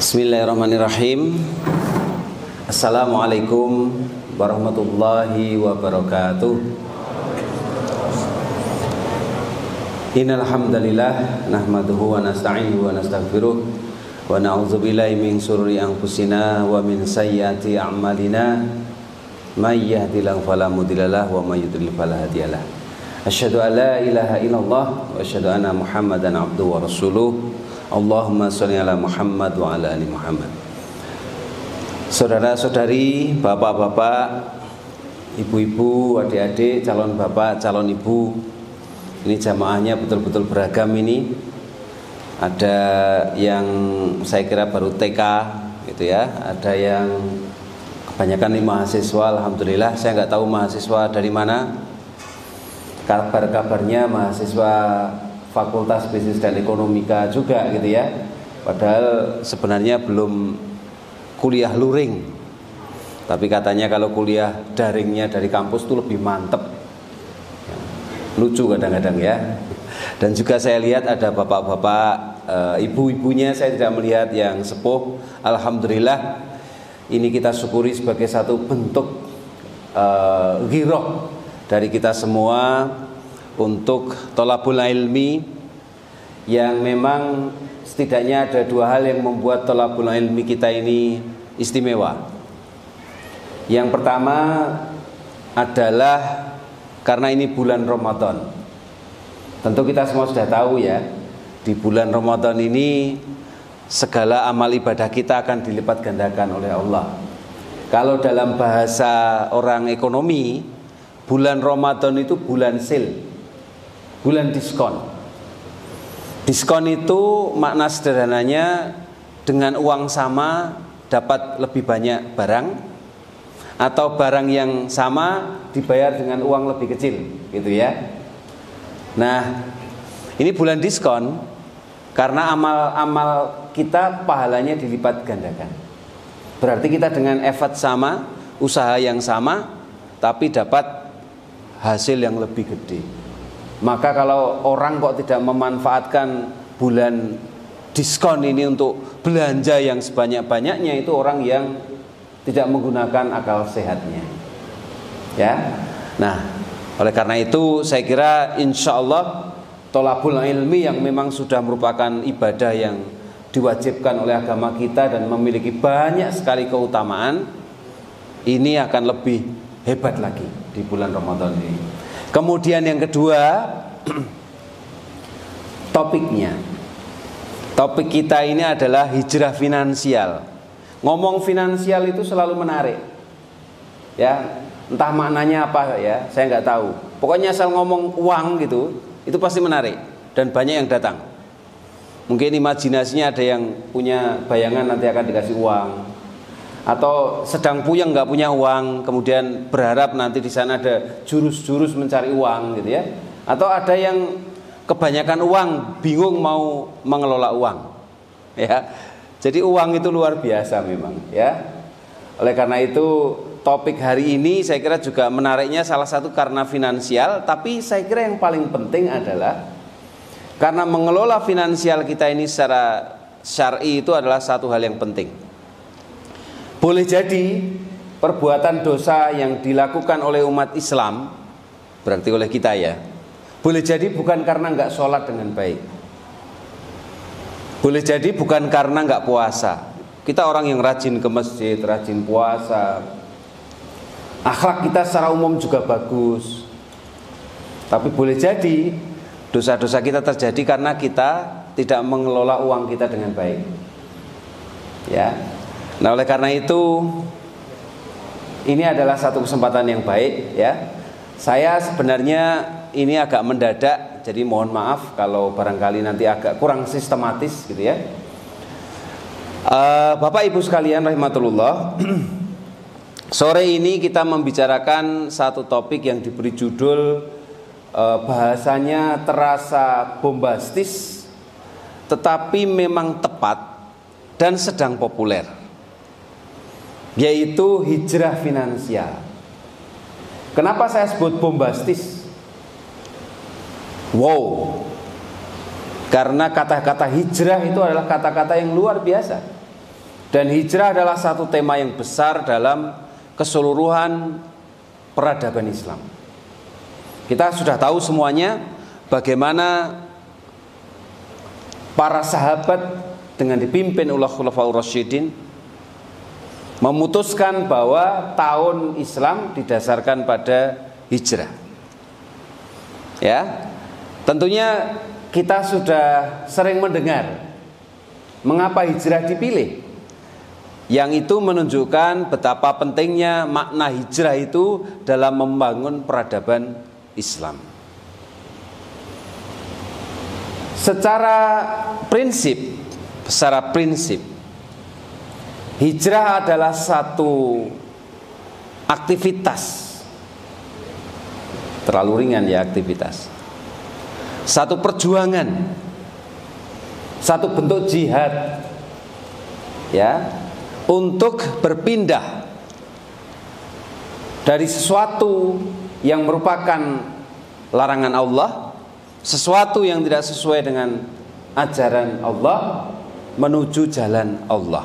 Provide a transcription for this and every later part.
Bismillahirrahmanirrahim. Assalamualaikum warahmatullahi wabarakatuh. Innal hamdalillah nahmaduhu wa nasta'inuhu wa nastaghfiruh wa na'udzubillahi min shururi anfusina wa min sayyiati a'malina may yahdihillahu fala mudhillalah wa may yudhlil fala hadiyalah. Asyhadu an la ilaha illallah wa asyhadu anna Muhammadan abduhu wa rasuluh. Allahumma sholli ala Muhammad wa ala ali Muhammad. Saudara-saudari, bapak-bapak, ibu-ibu, adik-adik, calon bapak, calon ibu, ini jamaahnya betul-betul beragam ini. Ada yang saya kira baru TK gitu ya, ada yang kebanyakan ini mahasiswa. Alhamdulillah, saya nggak tahu mahasiswa dari mana. Kabar-kabarnya mahasiswa Fakultas Bisnis dan Ekonomika juga gitu ya. Padahal sebenarnya belum kuliah luring. Tapi katanya kalau kuliah daringnya dari kampus itu lebih mantep. Lucu kadang-kadang ya. Dan juga saya lihat ada bapak-bapak, ibu-ibunya saya tidak melihat yang sepuh. Alhamdulillah, ini kita syukuri sebagai satu bentuk ghiroh dari kita semua untuk thalabul ilmi, yang memang setidaknya ada dua hal yang membuat thalabul ilmi kita ini istimewa. Yang pertama adalah karena ini bulan Ramadan. Tentu kita semua sudah tahu ya, di bulan Ramadan ini segala amal ibadah kita akan dilipat gandakan oleh Allah. Kalau dalam bahasa orang ekonomi, bulan Ramadan itu bulan sale, bulan diskon. Diskon itu makna sederhananya dengan uang sama dapat lebih banyak barang, atau barang yang sama dibayar dengan uang lebih kecil gitu ya. Nah, ini bulan diskon karena amal-amal kita pahalanya dilipat gandakan. Berarti kita dengan effort sama, usaha yang sama, tapi dapat hasil yang lebih gede. Maka kalau orang kok tidak memanfaatkan bulan diskon ini untuk belanja yang sebanyak-banyaknya, itu orang yang tidak menggunakan akal sehatnya. Ya. Nah, oleh karena itu saya kira insya Allah thalabul ilmi yang memang sudah merupakan ibadah yang diwajibkan oleh agama kita dan memiliki banyak sekali keutamaan, ini akan lebih hebat lagi di bulan Ramadan ini. Kemudian yang kedua, topiknya. Topik kita ini adalah hijrah finansial. Ngomong finansial itu selalu menarik. Ya, entah maknanya apa ya, saya nggak tahu. Pokoknya asal ngomong uang gitu, itu pasti menarik dan banyak yang datang. Mungkin imajinasinya ada yang punya bayangan nanti akan dikasih uang, atau sedang puyeng nggak punya uang, kemudian berharap nanti di sana ada jurus-jurus mencari uang gitu ya. Atau ada yang kebanyakan uang, bingung mau mengelola uang. Ya, jadi uang itu luar biasa memang. Ya, oleh karena itu topik hari ini saya kira juga menariknya salah satu karena finansial, tapi saya kira yang paling penting adalah karena mengelola finansial kita ini secara syar'i itu adalah satu hal yang penting. Boleh jadi perbuatan dosa yang dilakukan oleh umat Islam, berarti oleh kita ya, boleh jadi bukan karena nggak sholat dengan baik, boleh jadi bukan karena nggak puasa. Kita orang yang rajin ke masjid, rajin puasa, akhlak kita secara umum juga bagus. Tapi boleh jadi dosa-dosa kita terjadi karena kita tidak mengelola uang kita dengan baik. Ya. Nah, oleh karena itu ini adalah satu kesempatan yang baik ya. Saya sebenarnya ini agak mendadak, jadi mohon maaf kalau barangkali nanti agak kurang sistematis gitu ya. Bapak Ibu sekalian rahimatullah, sore ini kita membicarakan satu topik yang diberi judul bahasanya terasa bombastis tetapi memang tepat dan sedang populer, yaitu hijrah finansial. Kenapa saya sebut bombastis? Wow, Karena kata-kata hijrah itu adalah kata-kata yang luar biasa. Dan hijrah adalah satu tema yang besar dalam keseluruhan peradaban Islam. Kita sudah tahu semuanya bagaimana para sahabat dengan dipimpin oleh Khulafaur Rasyidin memutuskan bahwa tahun Islam didasarkan pada hijrah. Ya, tentunya kita sudah sering mendengar mengapa hijrah dipilih. Yang itu menunjukkan betapa pentingnya makna hijrah itu dalam membangun peradaban Islam. Secara prinsip, hijrah adalah satu aktivitas. Terlalu ringan ya aktivitas. Satu perjuangan, satu bentuk jihad, ya. Untuk berpindah dari sesuatu yang merupakan larangan Allah, sesuatu yang tidak sesuai dengan ajaran Allah, menuju jalan Allah.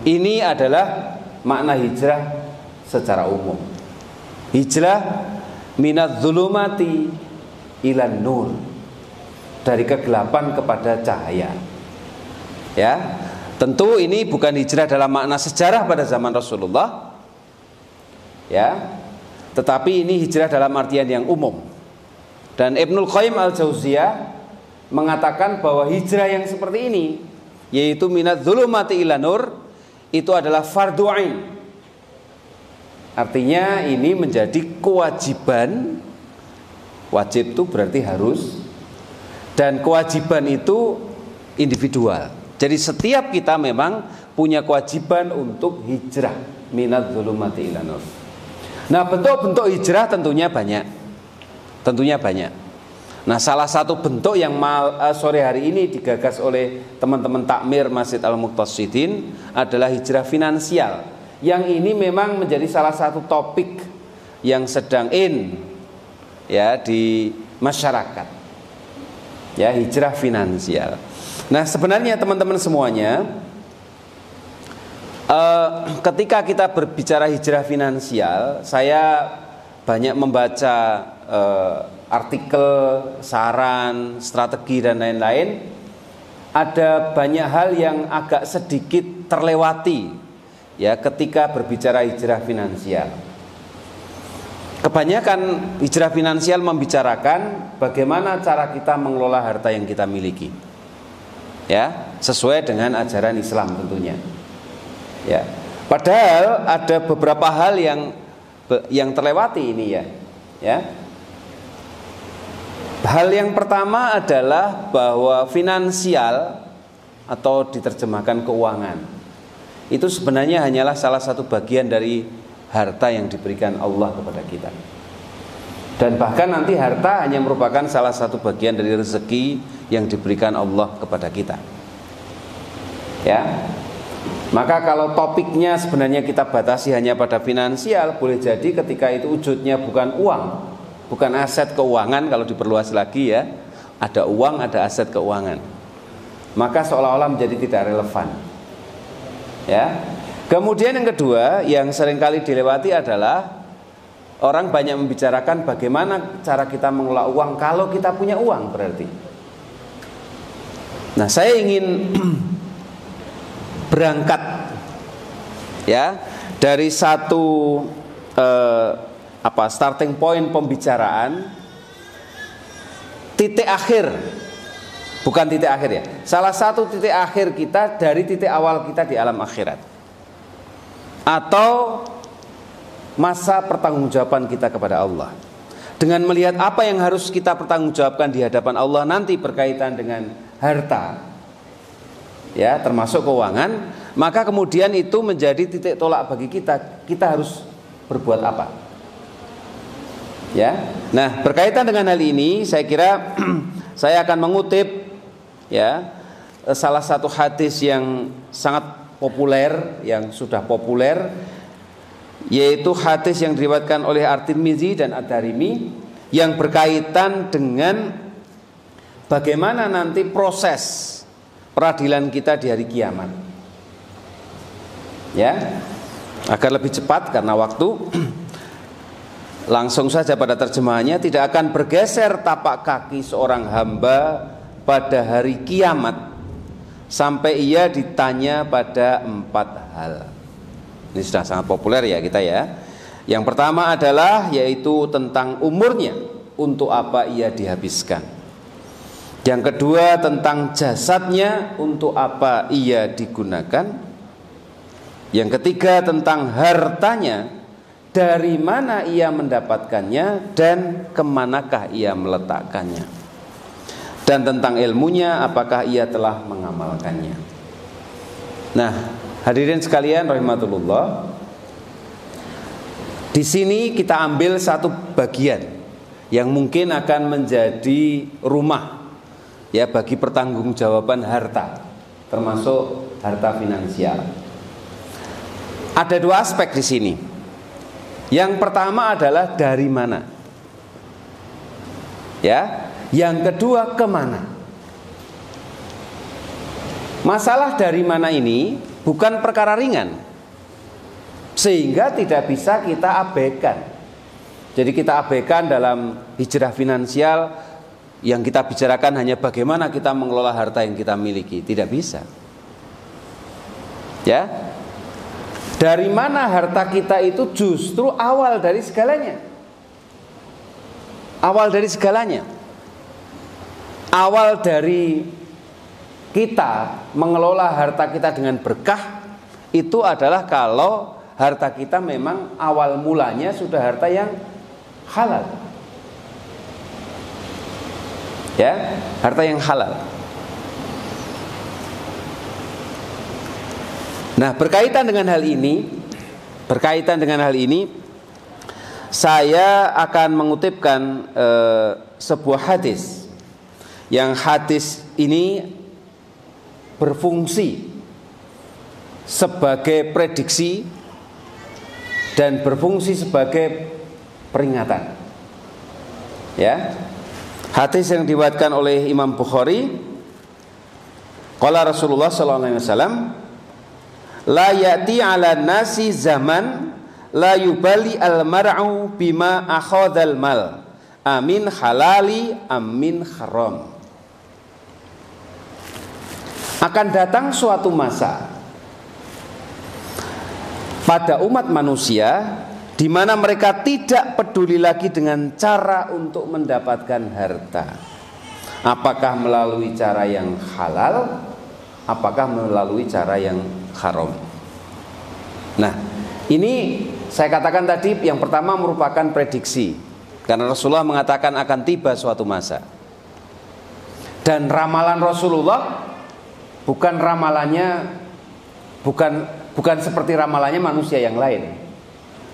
Ini adalah makna hijrah secara umum. Hijrah minadz zulumati ilan nur, dari kegelapan kepada cahaya. Ya. Tentu ini bukan hijrah dalam makna sejarah pada zaman Rasulullah, ya, tetapi ini hijrah dalam artian yang umum. Dan Ibnul Qayyim al-Jauziyah mengatakan bahwa hijrah yang seperti ini, yaitu minadz zulumati ilan nur, itu adalah fardhu ain. Artinya ini menjadi kewajiban. Wajib itu berarti harus, dan kewajiban itu individual. Jadi setiap kita memang punya kewajiban untuk hijrah minadz zulumati ilan nur. Nah, bentuk-bentuk hijrah tentunya banyak. Nah, salah satu bentuk yang sore hari ini digagas oleh teman-teman takmir Masjid Al-Muqtasidin adalah hijrah finansial. Yang ini memang menjadi salah satu topik yang sedang ya di masyarakat. Ya, hijrah finansial. Nah, sebenarnya teman-teman semuanya, ketika kita berbicara hijrah finansial, saya banyak membaca artikel, saran, strategi dan lain-lain. Ada banyak hal yang agak sedikit terlewati ya ketika berbicara hijrah finansial. Kebanyakan hijrah finansial membicarakan bagaimana cara kita mengelola harta yang kita miliki. Ya, sesuai dengan ajaran Islam tentunya. Ya. Padahal ada beberapa hal yang terlewati ini ya. Ya. Hal yang pertama adalah bahwa finansial atau diterjemahkan keuangan itu sebenarnya hanyalah salah satu bagian dari harta yang diberikan Allah kepada kita. Dan bahkan nanti harta hanya merupakan salah satu bagian dari rezeki yang diberikan Allah kepada kita. Ya. Maka kalau topiknya sebenarnya kita batasi hanya pada finansial, boleh jadi ketika itu wujudnya bukan uang, bukan aset keuangan. Kalau diperluas lagi ya, ada uang, ada aset keuangan, maka seolah-olah menjadi tidak relevan. Ya. Kemudian yang kedua yang seringkali dilewati adalah orang banyak membicarakan bagaimana cara kita mengelola uang kalau kita punya uang berarti. Nah, saya ingin berangkat ya dari satu starting point pembicaraan, titik akhir, bukan titik akhir ya, salah satu titik akhir kita dari titik awal kita di alam akhirat, atau masa pertanggungjawaban kita kepada Allah. Dengan melihat apa yang harus kita pertanggungjawabkan di hadapan Allah nanti berkaitan dengan harta, ya, termasuk keuangan, maka kemudian itu menjadi titik tolak bagi kita. Kita harus berbuat apa? Ya. Nah, berkaitan dengan hal ini, saya kira saya akan mengutip ya salah satu hadis yang sangat populer, yang sudah populer, yaitu hadis yang diriwayatkan oleh At-Tirmizi dan Ad-Darimi yang berkaitan dengan bagaimana nanti proses peradilan kita di hari kiamat. Ya, agar lebih cepat karena waktu. Langsung saja pada terjemahannya, tidak akan bergeser tapak kaki seorang hamba pada hari kiamat sampai ia ditanya pada 4 hal. Ini sudah sangat populer ya kita ya. Yang pertama adalah yaitu tentang umurnya, untuk apa ia dihabiskan. Yang kedua tentang jasadnya, untuk apa ia digunakan. Yang ketiga tentang hartanya, dari mana ia mendapatkannya dan kemanakah ia meletakkannya. Dan tentang ilmunya, apakah ia telah mengamalkannya. Nah, hadirin sekalian rahimatullah, di sini kita ambil satu bagian yang mungkin akan menjadi rumah ya bagi pertanggungjawaban harta, termasuk harta finansial. Ada 2 aspek di sini. Yang pertama adalah dari mana, ya. Yang kedua kemana. Masalah dari mana ini bukan perkara ringan, sehingga tidak bisa kita abaikan. Jadi kita abaikan dalam hijrah finansial. Yang kita bicarakan hanya bagaimana kita mengelola harta yang kita miliki. Tidak bisa. Ya. Dari mana harta kita itu justru awal dari segalanya. Awal dari segalanya. Awal dari kita mengelola harta kita dengan berkah itu adalah kalau harta kita memang awal mulanya sudah harta yang halal. Ya, harta yang halal. Nah, berkaitan dengan hal ini, saya akan mengutipkan sebuah hadis. Yang hadis ini berfungsi sebagai prediksi dan berfungsi sebagai peringatan. Ya. Hadis yang diriwayatkan oleh Imam Bukhari, qala Rasulullah sallallahu alaihi wasallam, la ya'ti 'ala nasi zaman la yubali al-mar'u bima akhadhal mal amin halali amin haram. Akan datang suatu masa pada umat manusia di mana mereka tidak peduli lagi dengan cara untuk mendapatkan harta. Apakah melalui cara yang halal, apakah melalui cara yang haram. Nah, ini saya katakan tadi yang pertama merupakan prediksi, karena Rasulullah mengatakan akan tiba suatu masa. Dan ramalan Rasulullah bukan seperti ramalannya manusia yang lain.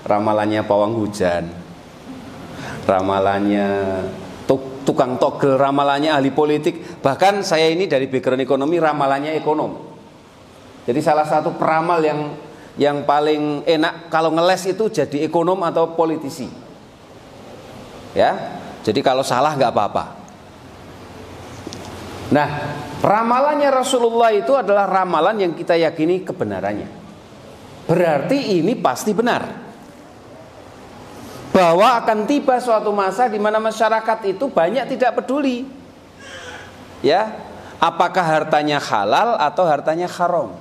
Ramalannya pawang hujan, ramalannya tukang togel, ramalannya ahli politik. Bahkan saya ini dari background ekonomi, ramalannya ekonom. Jadi salah satu peramal yang paling enak kalau ngeles itu jadi ekonom atau politisi. Ya, jadi kalau salah nggak apa-apa. Nah, ramalannya Rasulullah itu adalah ramalan yang kita yakini kebenarannya. Berarti ini pasti benar. Bahwa akan tiba suatu masa di mana masyarakat itu banyak tidak peduli, ya, apakah hartanya halal atau hartanya haram.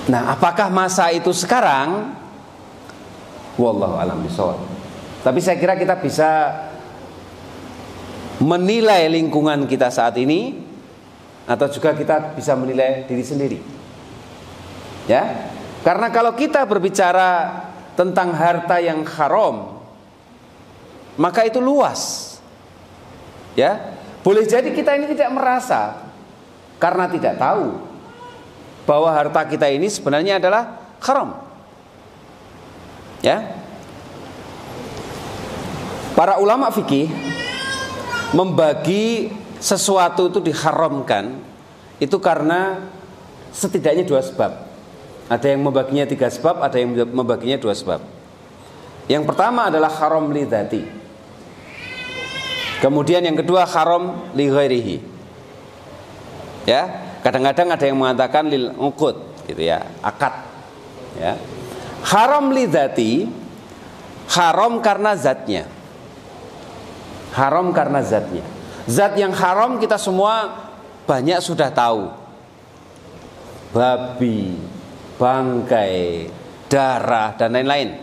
Nah, apakah masa itu sekarang? Wallahu a'lam bishawab. Tapi saya kira kita bisa menilai lingkungan kita saat ini, atau juga kita bisa menilai diri sendiri. Ya, karena kalau kita berbicara tentang harta yang haram, maka itu luas. Ya, boleh jadi kita ini tidak merasa karena tidak tahu bahwa harta kita ini sebenarnya adalah haram. Ya. Para ulama fikih membagi sesuatu itu diharamkan itu karena setidaknya 2 sebab. Ada yang membaginya 3 sebab, ada yang membaginya 2 sebab. Yang pertama adalah haram li dzati. Kemudian yang kedua haram li ghairihi. Ya. Kadang-kadang ada yang mengatakan lil uqud gitu ya, akad. Ya. Haram li dzati, haram karena zatnya. Haram karena zatnya. Zat yang haram kita semua banyak sudah tahu. Babi, bangkai, darah dan lain-lain.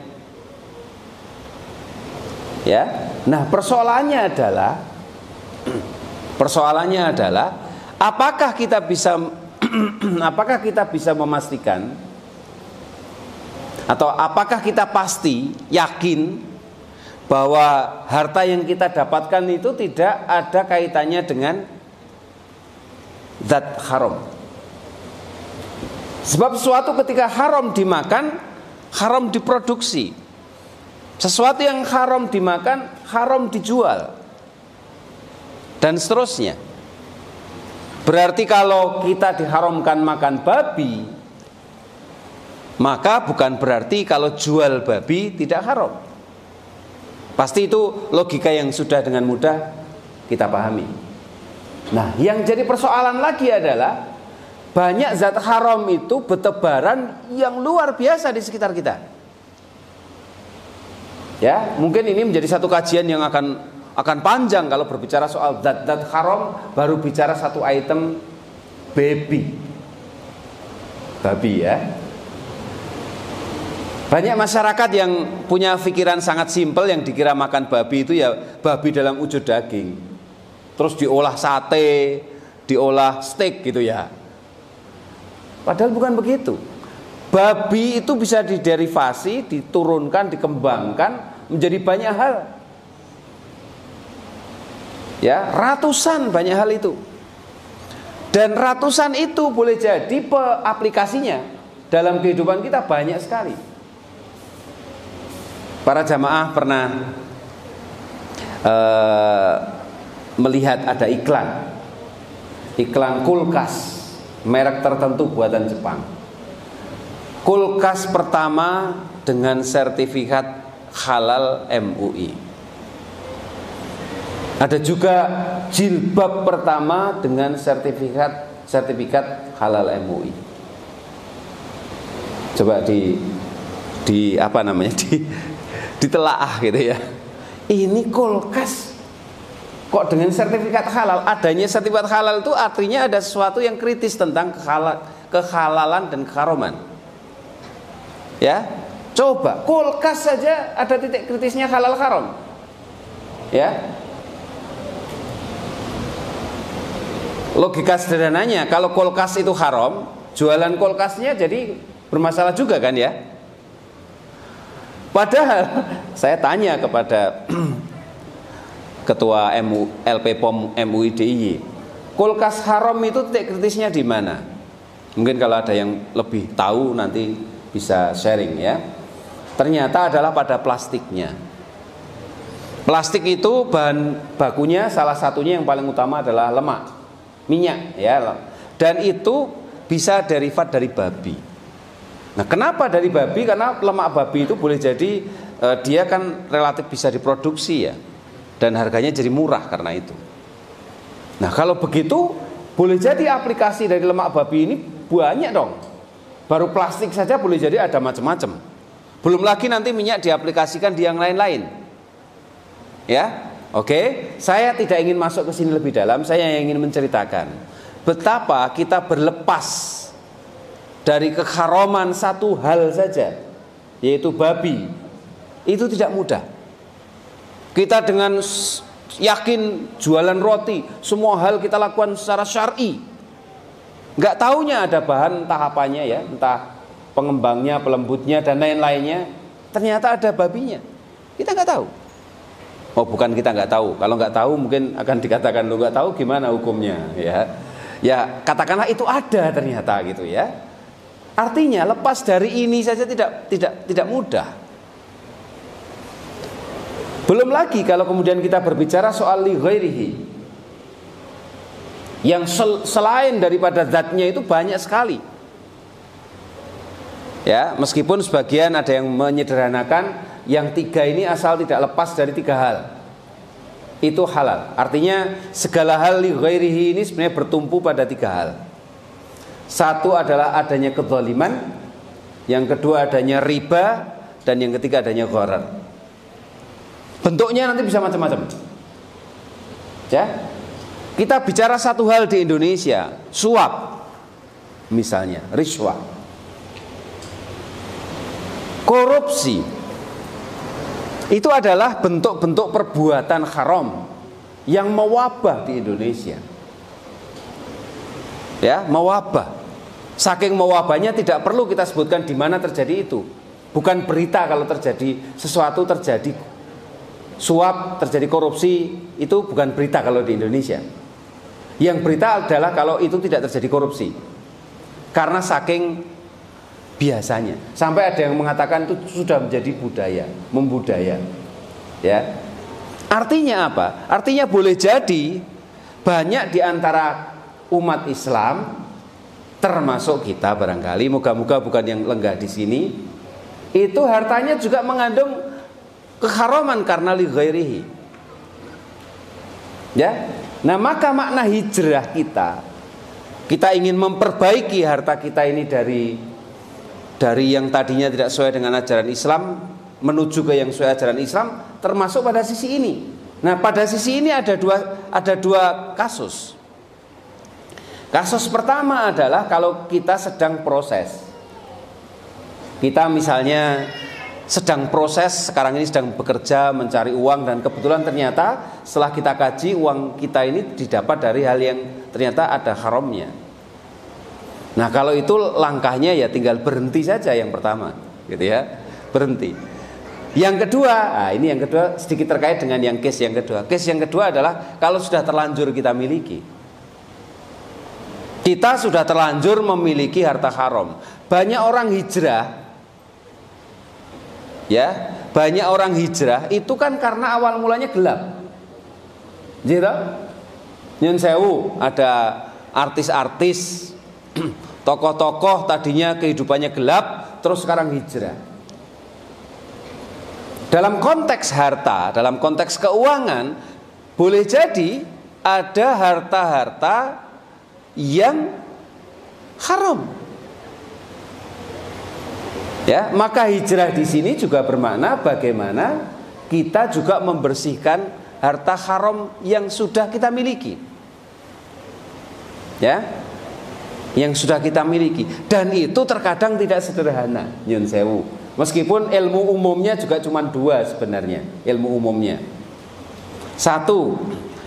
Ya. Nah, persoalannya adalah apakah kita bisa memastikan atau apakah kita pasti yakin bahwa harta yang kita dapatkan itu tidak ada kaitannya dengan zat haram. Sebab sesuatu ketika haram dimakan, haram diproduksi. Sesuatu yang haram dimakan, haram dijual. Dan seterusnya. Berarti kalau kita diharamkan makan babi, maka bukan berarti kalau jual babi tidak haram. Pasti itu logika yang sudah dengan mudah kita pahami. Nah, yang jadi persoalan lagi adalah banyak zat haram itu bertebaran yang luar biasa di sekitar kita. Ya, mungkin ini menjadi satu kajian yang akan panjang kalau berbicara soal zat-zat haram, baru bicara satu item babi ya. Banyak masyarakat yang punya pikiran sangat simpel yang dikira makan babi itu ya babi dalam wujud daging. Terus diolah sate, diolah steak gitu ya. Padahal bukan begitu. Babi itu bisa diderivasi, diturunkan, dikembangkan menjadi banyak hal. Ya, ratusan banyak hal itu. Dan ratusan itu boleh jadi aplikasinya dalam kehidupan kita banyak sekali. Para jamaah pernah melihat ada iklan kulkas merek tertentu buatan Jepang. Kulkas pertama dengan sertifikat halal MUI. Ada juga jilbab pertama dengan sertifikat halal MUI. Coba ditelaah gitu ya. Ini kulkas kok dengan sertifikat halal? Adanya sertifikat halal itu artinya ada sesuatu yang kritis tentang kehalalan dan keharaman. Ya, coba kulkas saja ada titik kritisnya halal haram. Ya, logika sederhananya kalau kulkas itu haram, jualan kulkasnya jadi bermasalah juga kan ya. Padahal saya tanya kepada ketua LPPOM MUI DIY, kulkas haram itu titik kritisnya di mana? Mungkin kalau ada yang lebih tahu nanti bisa sharing ya. Ternyata adalah pada plastiknya. Plastik itu bahan bakunya salah satunya yang paling utama adalah lemak, minyak ya. Dan itu bisa derivat dari babi. Nah, kenapa dari babi? Karena lemak babi itu boleh jadi dia kan relatif bisa diproduksi ya. Dan harganya jadi murah karena itu. Nah, kalau begitu boleh jadi aplikasi dari lemak babi ini banyak dong. Baru plastik saja boleh jadi ada macam-macam. Belum lagi nanti minyak diaplikasikan di yang lain-lain. Ya, oke. Saya tidak ingin masuk ke sini lebih dalam. Saya ingin menceritakan betapa kita berlepas dari keharaman satu hal saja, yaitu babi. Itu tidak mudah. Kita dengan yakin jualan roti, semua hal kita lakukan secara syar'i. Enggak taunya ada bahan tahapannya ya, entah pengembangnya, pelembutnya dan lain-lainnya. Ternyata ada babinya. Kita enggak tahu. Oh, bukan kita enggak tahu. Kalau enggak tahu mungkin akan dikatakan lu enggak tahu gimana hukumnya ya. Ya, katakanlah itu ada ternyata gitu ya. Artinya lepas dari ini saja tidak mudah. Belum lagi kalau kemudian kita berbicara soal li ghairihi, yang selain daripada zatnya itu banyak sekali. Ya, meskipun sebagian ada yang menyederhanakan yang tiga ini asal tidak lepas dari tiga hal. Itu halal. Artinya segala hal li ghairihi ini sebenarnya bertumpu pada tiga hal. Satu adalah adanya kedzaliman, yang kedua adanya riba, dan yang ketiga adanya gharar. Bentuknya nanti bisa macam-macam. Ya. Kita bicara satu hal di Indonesia, suap misalnya, riswah, korupsi. Itu adalah bentuk-bentuk perbuatan haram yang mewabah di Indonesia. Ya, mewabah. Saking mewabahnya tidak perlu kita sebutkan di mana terjadi itu. Bukan berita kalau terjadi sesuatu, terjadi suap, terjadi korupsi, itu bukan berita kalau di Indonesia. Yang berita adalah kalau itu tidak terjadi korupsi. Karena saking biasanya, sampai ada yang mengatakan itu sudah menjadi budaya, membudaya. Ya. Artinya apa? Artinya boleh jadi banyak di antara umat Islam, termasuk kita barangkali, moga-moga bukan yang lenggah di sini, itu hartanya juga mengandung keharaman karena li ghairihi. Ya. Nah, maka makna hijrah kita ingin memperbaiki harta kita ini dari yang tadinya tidak sesuai dengan ajaran Islam menuju ke yang sesuai ajaran Islam, termasuk pada sisi ini. Nah, pada sisi ini ada dua kasus. Kasus pertama adalah kalau kita sedang proses. Kita misalnya sedang proses, sekarang ini sedang bekerja mencari uang, dan kebetulan ternyata setelah kita kaji uang kita ini didapat dari hal yang ternyata ada haramnya. Nah, kalau itu langkahnya ya tinggal berhenti saja yang pertama, gitu ya, berhenti. Yang kedua, nah ini yang kedua sedikit terkait dengan yang case yang kedua. Case yang kedua adalah kalau sudah terlanjur kita miliki. Kita sudah terlanjur memiliki harta haram. Banyak orang hijrah, ya, banyak orang hijrah itu kan karena awal mulanya gelap. Gitu? Nyun sewu, ada artis-artis, tokoh-tokoh tadinya kehidupannya gelap, terus sekarang hijrah. Dalam konteks harta, dalam konteks keuangan, boleh jadi ada harta-harta yang haram. Ya, maka hijrah di sini juga bermakna bagaimana kita juga membersihkan harta haram yang sudah kita miliki. Ya. Yang sudah kita miliki, dan itu terkadang tidak sederhana, nyun sewu. Meskipun ilmu umumnya juga cuma dua sebenarnya, ilmu umumnya. Satu,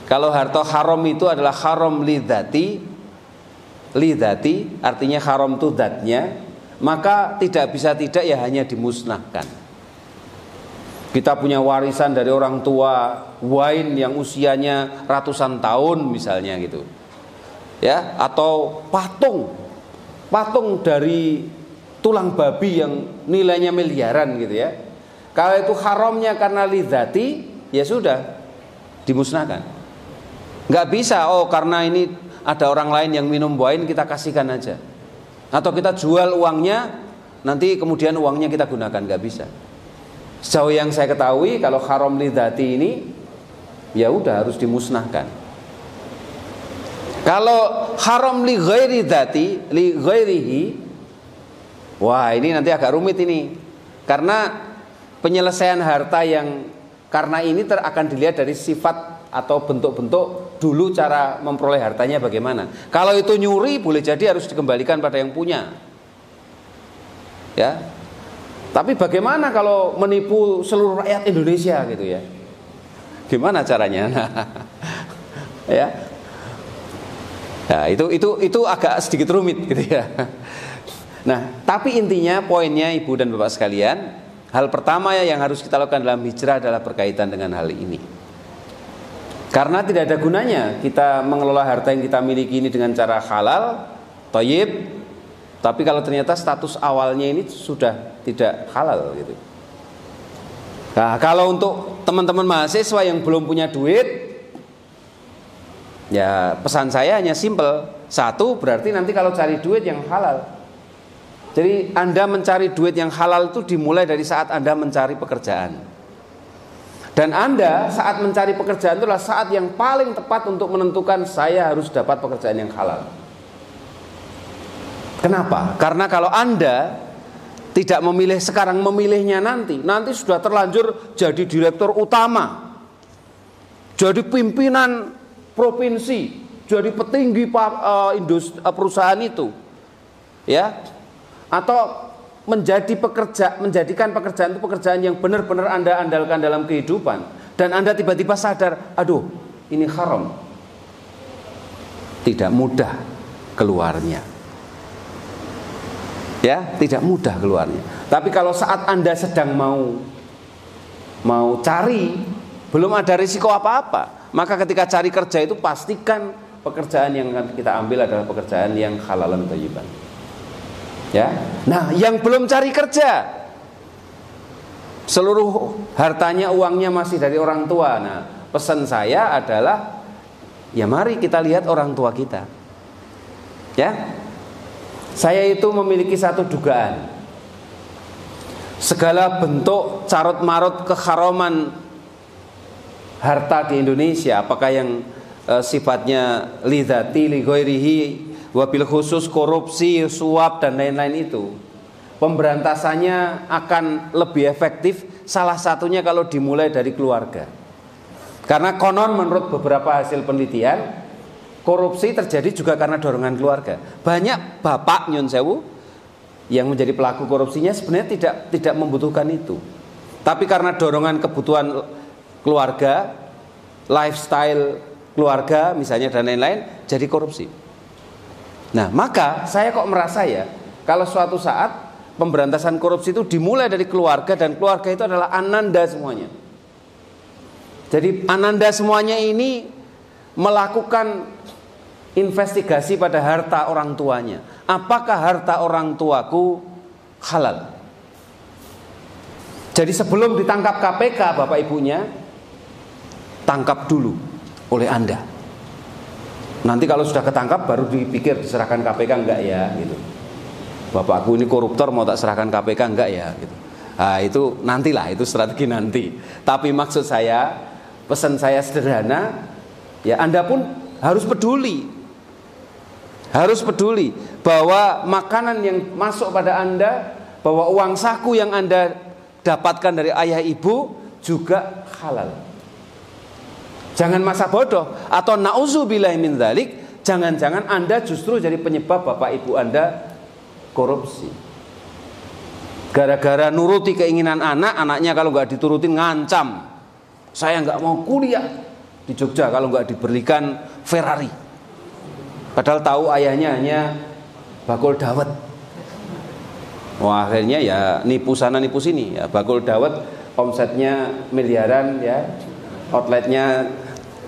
kalau harta haram itu adalah haram lidati artinya haram itu zatnya, maka tidak bisa tidak ya hanya dimusnahkan. Kita punya warisan dari orang tua, wine yang usianya ratusan tahun misalnya gitu. Ya, atau patung dari tulang babi yang nilainya miliaran gitu ya. Kalau itu haramnya karena lidzati, ya sudah dimusnahkan. Nggak bisa, oh karena ini ada orang lain yang minum wine kita kasihkan aja, atau kita jual uangnya nanti kemudian uangnya kita gunakan, nggak bisa. Sejauh yang saya ketahui kalau haram lidzati ini ya udah harus dimusnahkan. Kalau haram li ghairi dzati, li ghairihi, wah ini nanti agak rumit ini. Karena penyelesaian harta yang karena ini akan dilihat dari sifat atau bentuk-bentuk dulu cara memperoleh hartanya bagaimana. Kalau itu nyuri boleh jadi harus dikembalikan pada yang punya. Ya. Tapi bagaimana kalau menipu seluruh rakyat Indonesia gitu ya? Gimana caranya? Ya. Nah, itu agak sedikit rumit gitu ya. Nah, tapi intinya poinnya Ibu dan Bapak sekalian, hal pertama yang harus kita lakukan dalam hijrah adalah berkaitan dengan hal ini. Karena tidak ada gunanya kita mengelola harta yang kita miliki ini dengan cara halal, thayyib, tapi kalau ternyata status awalnya ini sudah tidak halal gitu. Nah, kalau untuk teman-teman mahasiswa yang belum punya duit, ya pesan saya hanya simpel. Satu, berarti nanti kalau cari duit yang halal. Jadi Anda mencari duit yang halal itu dimulai dari saat Anda mencari pekerjaan. Dan Anda saat mencari pekerjaan itu adalah saat yang paling tepat untuk menentukan saya harus dapat pekerjaan yang halal. Kenapa? Karena kalau Anda tidak memilih sekarang, memilihnya nanti sudah terlanjur jadi direktur utama, jadi pimpinan provinsi, jadi petinggi perusahaan itu, ya, atau menjadikan pekerjaan itu pekerjaan yang benar-benar Anda andalkan dalam kehidupan, dan Anda tiba-tiba sadar, aduh, ini haram, tidak mudah keluarnya. Ya, tidak mudah keluarnya. Tapi kalau saat Anda sedang mau cari, belum ada risiko apa-apa, maka ketika cari kerja itu pastikan pekerjaan yang akan kita ambil adalah pekerjaan yang halalan thayyiban. Ya. Nah, yang belum cari kerja, seluruh hartanya, uangnya masih dari orang tua. Nah, pesan saya adalah, ya mari kita lihat orang tua kita. Ya. Saya itu memiliki satu dugaan. Segala bentuk carut marut keharaman harta di Indonesia, apakah yang sifatnya lidzati li ghairihi, wabil khusus korupsi, suap dan lain-lain itu, pemberantasannya akan lebih efektif salah satunya kalau dimulai dari keluarga. Karena konon menurut beberapa hasil penelitian, korupsi terjadi juga karena dorongan keluarga. Banyak bapak nyun sewu yang menjadi pelaku korupsinya sebenarnya tidak membutuhkan itu, tapi karena dorongan kebutuhan keluarga, lifestyle keluarga misalnya dan lain-lain, jadi korupsi. Nah, maka saya kok merasa ya, kalau suatu saat pemberantasan korupsi itu dimulai dari keluarga, dan keluarga itu adalah ananda semuanya. Jadi ananda semuanya ini melakukan investigasi pada harta orang tuanya. Apakah harta orang tuaku halal? Jadi sebelum ditangkap KPK, Bapak Ibunya, tangkap dulu oleh Anda. Nanti kalau sudah ketangkap baru dipikir diserahkan KPK enggak ya gitu. Bapakku ini koruptor, mau tak serahkan KPK enggak ya gitu. Nah, itu nantilah, itu strategi nanti. Tapi maksud saya, pesan saya sederhana, ya Anda pun harus peduli. Harus peduli bahwa makanan yang masuk pada Anda, bahwa uang saku yang Anda dapatkan dari ayah ibu juga halal. Jangan masa bodoh, atau na'udzubillahi min dzalik, jangan-jangan Anda justru jadi penyebab bapak ibu Anda korupsi. Gara-gara nuruti keinginan anak, anaknya kalau nggak diturutin ngancam, saya nggak mau kuliah di Jogja kalau nggak diberikan Ferrari. Padahal tahu ayahnya hanya bakul dawet. Wah, akhirnya ya nipu sana nipu sini. Ya, bakul dawet omsetnya miliaran, ya, outletnya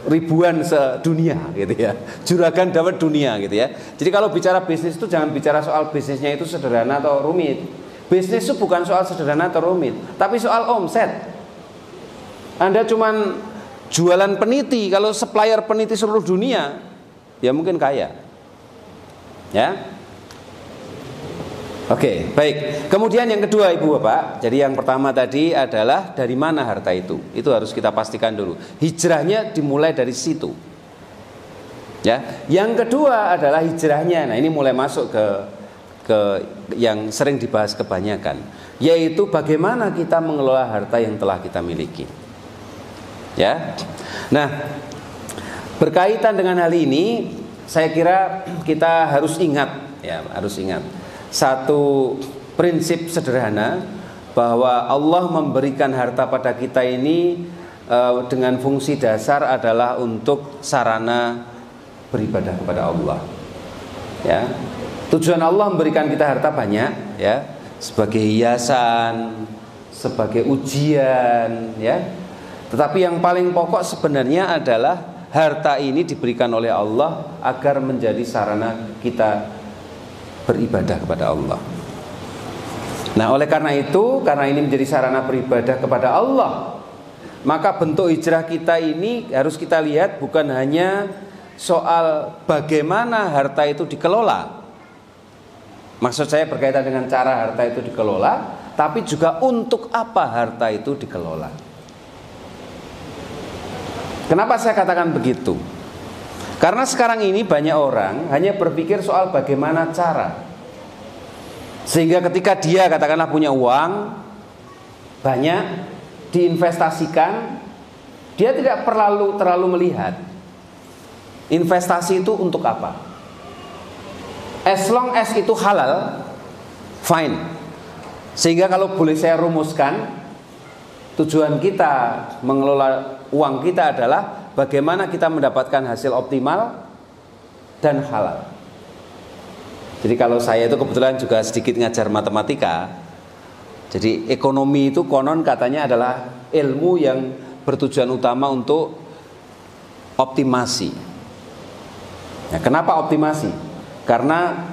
ribuan sedunia gitu ya. Juragan dawet dunia gitu ya. Jadi kalau bicara bisnis itu jangan bicara soal bisnisnya itu sederhana atau rumit. Bisnis itu bukan soal sederhana atau rumit, tapi soal omset. Anda cuman jualan peniti, kalau supplier peniti seluruh dunia, ya mungkin kaya. Ya. Oke, baik. Kemudian yang kedua Ibu Bapak, jadi yang pertama tadi adalah dari mana harta itu. Itu harus kita pastikan dulu. Hijrahnya dimulai dari situ. Ya. Yang kedua adalah hijrahnya. Nah, ini mulai masuk ke yang sering dibahas kebanyakan, yaitu bagaimana kita mengelola harta yang telah kita miliki. Ya. Nah, berkaitan dengan hal ini, saya kira kita harus ingat, ya, harus ingat satu prinsip sederhana, bahwa Allah memberikan harta pada kita ini dengan fungsi dasar adalah untuk sarana beribadah kepada Allah. Ya. Tujuan Allah memberikan kita harta banyak, ya, sebagai hiasan, sebagai ujian, ya. Tetapi yang paling pokok sebenarnya adalah harta ini diberikan oleh Allah agar menjadi sarana kita beribadah kepada Allah. Nah, oleh karena itu, karena ini menjadi sarana beribadah kepada Allah, maka bentuk hijrah kita ini harus kita lihat bukan hanya soal bagaimana harta itu dikelola. Maksud saya berkaitan dengan cara harta itu dikelola, tapi juga untuk apa harta itu dikelola. Kenapa saya katakan begitu? Karena sekarang ini banyak orang hanya berpikir soal bagaimana cara. Sehingga ketika dia katakanlah punya uang banyak, diinvestasikan, dia tidak perlu terlalu melihat investasi itu untuk apa. As long as itu halal, fine. Sehingga kalau boleh saya rumuskan, tujuan kita mengelola uang kita adalah bagaimana kita mendapatkan hasil optimal dan halal. Jadi kalau saya itu kebetulan juga sedikit ngajar matematika. Jadi ekonomi itu konon katanya adalah ilmu yang bertujuan utama untuk optimasi. Nah, kenapa optimasi? Karena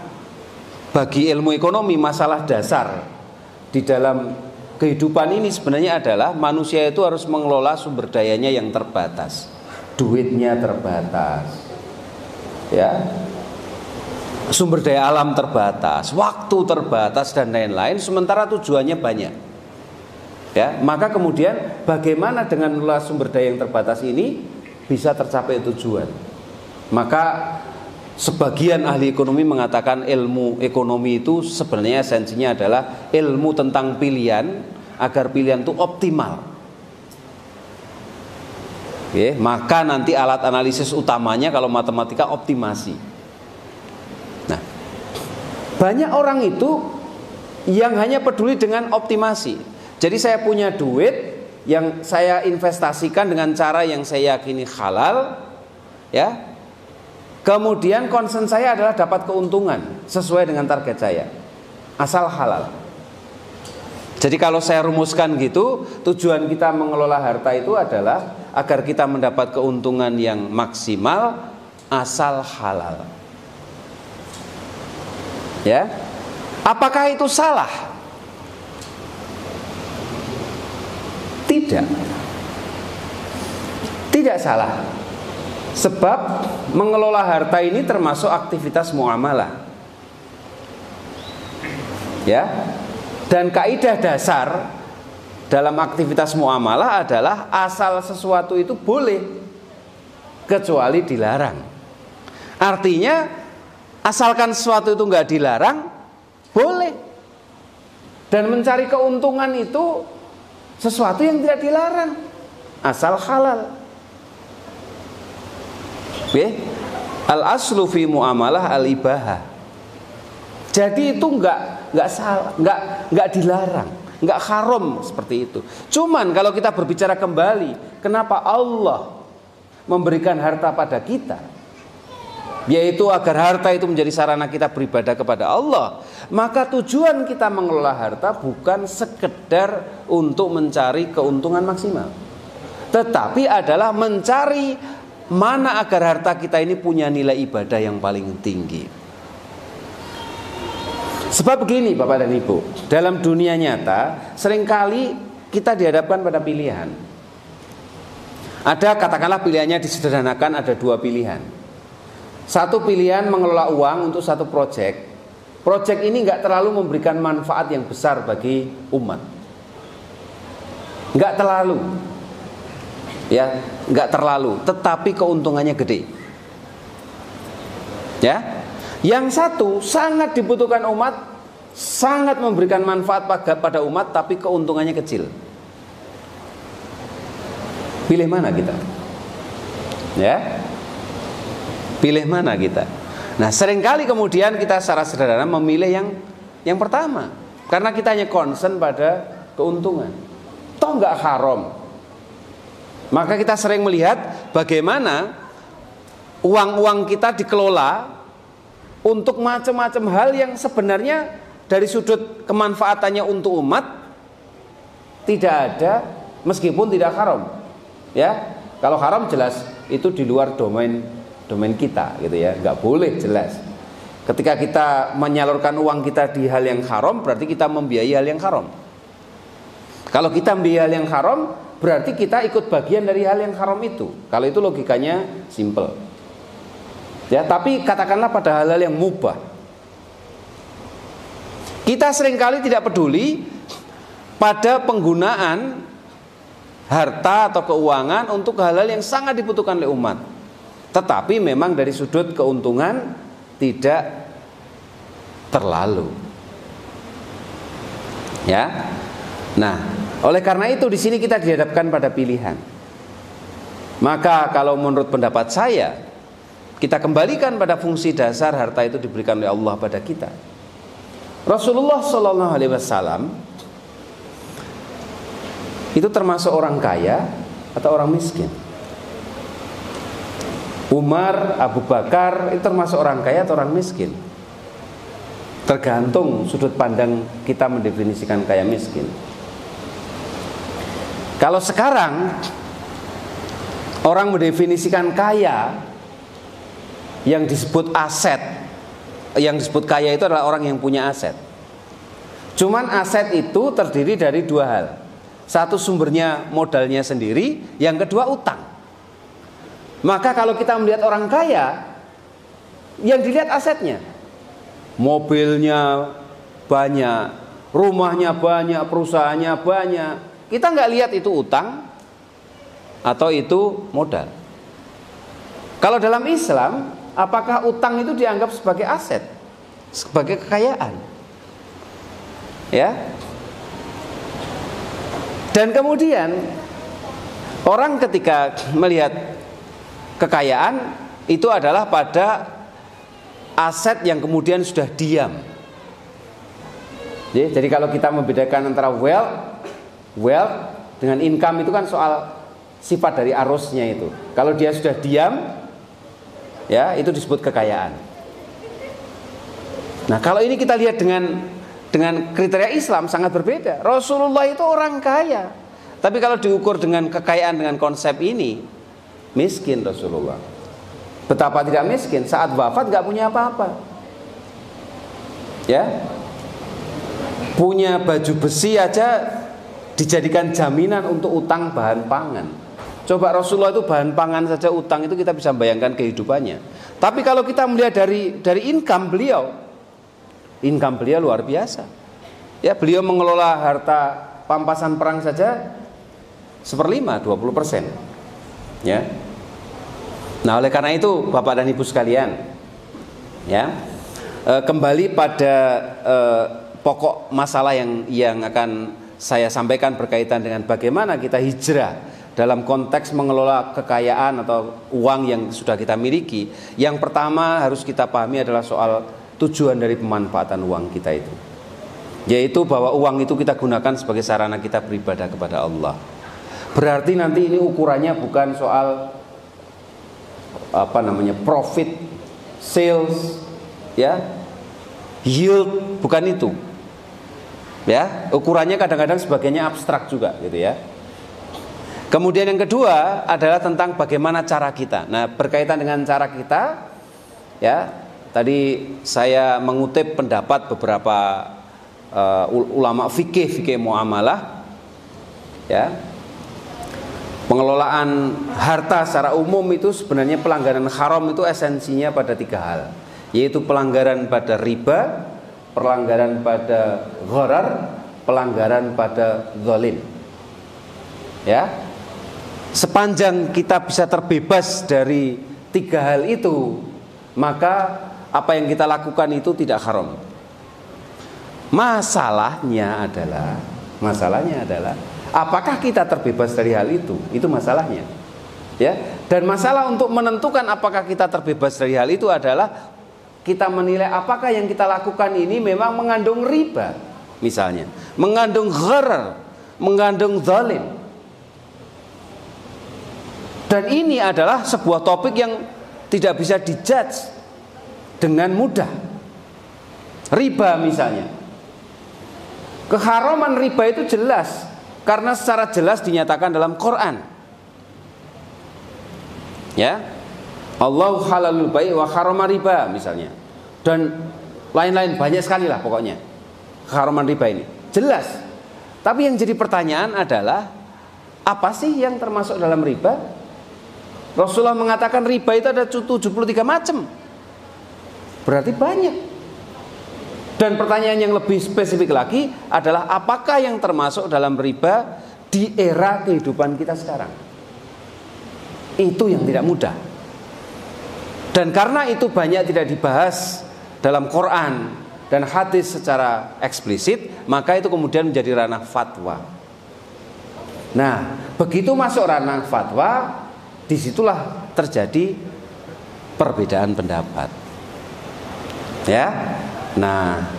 bagi ilmu ekonomi masalah dasar di dalam kehidupan ini sebenarnya adalah manusia itu harus mengelola sumber dayanya yang terbatas. Duitnya terbatas. Ya. Sumber daya alam terbatas, waktu terbatas dan lain-lain, sementara tujuannya banyak. Ya, maka kemudian bagaimana dengan mengelola sumber daya yang terbatas ini bisa tercapai tujuan? Maka sebagian ahli ekonomi mengatakan ilmu ekonomi itu sebenarnya esensinya adalah ilmu tentang pilihan agar pilihan itu optimal. Oke, maka nanti alat analisis utamanya kalau matematika optimasi. Banyak orang itu yang hanya peduli dengan optimasi. Jadi saya punya duit yang saya investasikan dengan cara yang saya yakini halal, ya. Kemudian concern saya adalah dapat keuntungan sesuai dengan target saya, asal halal. Jadi kalau saya rumuskan gitu, tujuan kita mengelola harta itu adalah agar kita mendapat keuntungan yang maksimal asal halal. Ya, apakah itu salah? Tidak. Tidak salah. Sebab mengelola harta ini termasuk aktivitas muamalah. Ya. Dan kaidah dasar dalam aktivitas muamalah adalah asal sesuatu itu boleh kecuali dilarang. Artinya asalkan sesuatu itu nggak dilarang, boleh. Dan mencari keuntungan itu sesuatu yang tidak dilarang, asal halal. Oke? Al aslu fi muamalah al ibahah. Jadi itu nggak salah, nggak dilarang, nggak haram seperti itu. Cuman kalau kita berbicara kembali, kenapa Allah memberikan harta pada kita? Yaitu agar harta itu menjadi sarana kita beribadah kepada Allah. Maka tujuan kita mengelola harta bukan sekedar untuk mencari keuntungan maksimal, tetapi adalah mencari mana agar harta kita ini punya nilai ibadah yang paling tinggi. Sebab begini Bapak dan Ibu, dalam dunia nyata seringkali kita dihadapkan pada pilihan. Ada katakanlah pilihannya disederhanakan, ada dua pilihan. Satu pilihan mengelola uang untuk satu proyek. Proyek ini nggak terlalu memberikan manfaat yang besar bagi umat. Nggak terlalu. Ya, nggak terlalu. Tetapi keuntungannya gede. Ya, yang satu sangat dibutuhkan umat, sangat memberikan manfaat pada umat, tapi keuntungannya kecil. Pilih mana kita? Ya. Pilih mana kita? Nah, seringkali kemudian kita secara sederhana memilih yang pertama, karena kita hanya concern pada keuntungan. Toh nggak haram. Maka kita sering melihat bagaimana uang-uang kita dikelola untuk macam-macam hal yang sebenarnya dari sudut kemanfaatannya untuk umat tidak ada, meskipun tidak haram. Ya, kalau haram jelas itu di luar domain kita gitu ya, nggak boleh jelas. Ketika kita menyalurkan uang kita di hal yang haram, berarti kita membiayai hal yang haram. Kalau kita membiayai hal yang haram, berarti kita ikut bagian dari hal yang haram itu. Kalau itu logikanya simple. Ya, tapi katakanlah pada hal-hal yang mubah. Kita seringkali tidak peduli pada penggunaan harta atau keuangan untuk hal-hal yang sangat dibutuhkan oleh umat. Tetapi memang dari sudut keuntungan tidak terlalu. Ya. Nah, oleh karena itu di sini kita dihadapkan pada pilihan. Maka kalau menurut pendapat saya, kita kembalikan pada fungsi dasar harta itu diberikan oleh Allah pada kita. Rasulullah Shallallahu Alaihi Wasallam itu termasuk orang kaya atau orang miskin? Umar, Abu Bakar itu termasuk orang kaya atau orang miskin? Tergantung sudut pandang kita mendefinisikan kaya miskin. Kalau sekarang orang mendefinisikan kaya, yang disebut aset, yang disebut kaya itu adalah orang yang punya aset. Cuman aset itu terdiri dari dua hal. Satu, sumbernya modalnya sendiri, yang kedua utang. Maka kalau kita melihat orang kaya, yang dilihat asetnya. Mobilnya banyak, rumahnya banyak, perusahaannya banyak. Kita nggak lihat itu utang atau itu modal. Kalau dalam Islam, apakah utang itu dianggap sebagai aset, sebagai kekayaan? Ya. Dan kemudian orang ketika melihat kekayaan itu adalah pada aset yang kemudian sudah diam. Jadi kalau kita membedakan antara wealth dengan income itu kan soal sifat dari arusnya itu. Kalau dia sudah diam, ya itu disebut kekayaan. Nah, kalau ini kita lihat dengan kriteria Islam sangat berbeda. Rasulullah itu orang kaya, tapi kalau diukur dengan kekayaan dengan konsep ini, miskin Rasulullah. Betapa tidak miskin, saat wafat gak punya apa-apa. Ya, punya baju besi aja dijadikan jaminan untuk utang bahan pangan. Coba Rasulullah itu bahan pangan saja utang, itu kita bisa bayangkan kehidupannya. Tapi kalau kita melihat dari income beliau luar biasa. Ya, beliau mengelola harta pampasan perang saja 1/5, 20%. Ya. Nah, oleh karena itu Bapak dan Ibu sekalian, ya, kembali pada pokok masalah yang akan saya sampaikan berkaitan dengan bagaimana kita hijrah dalam konteks mengelola kekayaan atau uang yang sudah kita miliki. Yang pertama harus kita pahami adalah soal tujuan dari pemanfaatan uang kita itu, yaitu bahwa uang itu kita gunakan sebagai sarana kita beribadah kepada Allah. Berarti nanti ini ukurannya bukan soal profit, sales, ya, yield, bukan itu. Ya, ukurannya kadang-kadang sebagainya abstrak juga gitu ya. Kemudian yang kedua adalah tentang bagaimana cara kita. Nah, berkaitan dengan cara kita, ya, tadi saya mengutip pendapat beberapa ulama fikih muamalah, ya. Pengelolaan harta secara umum itu sebenarnya pelanggaran haram itu esensinya pada 3 hal, yaitu pelanggaran pada riba, pelanggaran pada gharar, pelanggaran pada zalim. Ya, sepanjang kita bisa terbebas dari 3 hal itu, maka apa yang kita lakukan itu tidak haram. Masalahnya adalah apakah kita terbebas dari hal itu? Itu masalahnya. Ya, dan masalah untuk menentukan apakah kita terbebas dari hal itu adalah kita menilai apakah yang kita lakukan ini memang mengandung riba, misalnya, mengandung gharar, mengandung zalim. Dan ini adalah sebuah topik yang tidak bisa dijudge dengan mudah. Riba misalnya, keharaman riba itu jelas karena secara jelas dinyatakan dalam Quran. Ya, Allahu halalul bai' wa harrama riba misalnya, dan lain-lain banyak sekali lah pokoknya keharaman riba ini jelas. Tapi yang jadi pertanyaan adalah apa sih yang termasuk dalam riba? Rasulullah mengatakan riba itu ada 73 macam, berarti banyak. Dan pertanyaan yang lebih spesifik lagi adalah apakah yang termasuk dalam riba di era kehidupan kita sekarang? Itu yang tidak mudah. Dan karena itu banyak tidak dibahas dalam Quran, dan hadis secara eksplisit, maka itu kemudian menjadi ranah fatwa. Nah, begitu masuk ranah fatwa, disitulah terjadi perbedaan pendapat. Ya, nah,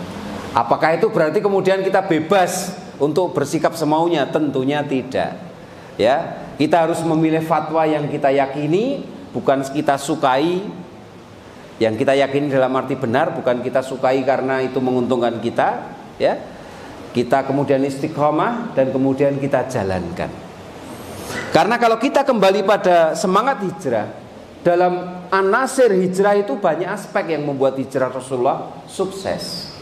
apakah itu berarti kemudian kita bebas untuk bersikap semaunya? Tentunya tidak. Ya, kita harus memilih fatwa yang kita yakini, bukan kita sukai. Yang kita yakini dalam arti benar, bukan kita sukai karena itu menguntungkan kita. Ya, kita kemudian istiqomah dan kemudian kita jalankan. Karena kalau kita kembali pada semangat hijrah, dalam anasir hijrah itu banyak aspek yang membuat hijrah Rasulullah sukses.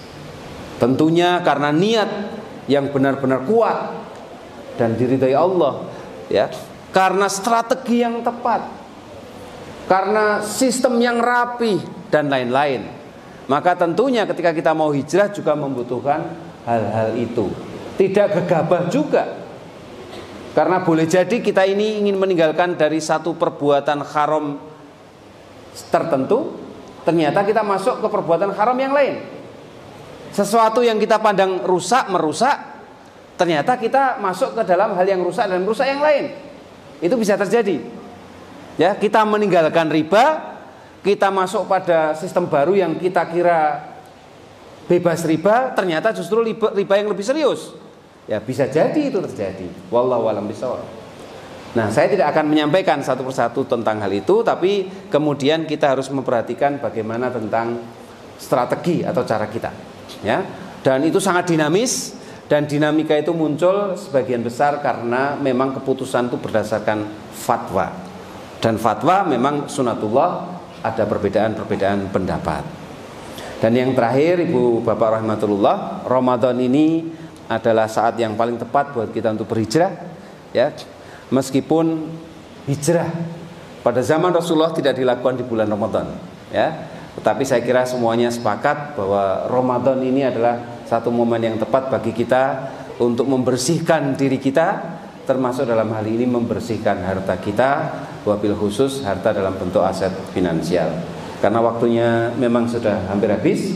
Tentunya karena niat yang benar-benar kuat dan diridhai Allah, ya. Karena strategi yang tepat, karena sistem yang rapi dan lain-lain. Maka tentunya ketika kita mau hijrah juga membutuhkan hal-hal itu. Tidak gegabah juga. Karena boleh jadi kita ini ingin meninggalkan dari satu perbuatan haram tertentu, ternyata kita masuk ke perbuatan haram yang lain. Sesuatu yang kita pandang rusak, merusak, ternyata kita masuk ke dalam hal yang rusak dan merusak yang lain. Itu bisa terjadi. Ya, kita meninggalkan riba, kita masuk pada sistem baru yang kita kira bebas riba, ternyata justru riba yang lebih serius. Ya, bisa jadi itu terjadi. Wallahu a'lam bishawab. Nah, saya tidak akan menyampaikan satu persatu tentang hal itu, tapi kemudian kita harus memperhatikan bagaimana tentang strategi atau cara kita. Ya, dan itu sangat dinamis, dan dinamika itu muncul sebagian besar karena memang keputusan itu berdasarkan fatwa. Dan fatwa memang sunatullah, ada perbedaan-perbedaan pendapat. Dan yang terakhir, Ibu Bapak rahmatullah, Ramadan ini adalah saat yang paling tepat buat kita untuk berhijrah, ya. Meskipun hijrah pada zaman Rasulullah tidak dilakukan di bulan Ramadan, ya. Tetapi saya kira semuanya sepakat bahwa Ramadan ini adalah satu momen yang tepat bagi kita untuk membersihkan diri kita, termasuk dalam hal ini membersihkan harta kita, wabil khusus harta dalam bentuk aset finansial. Karena waktunya memang sudah hampir habis,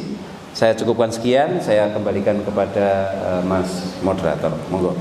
saya cukupkan sekian. Saya kembalikan kepada Mas Moderator. Monggo.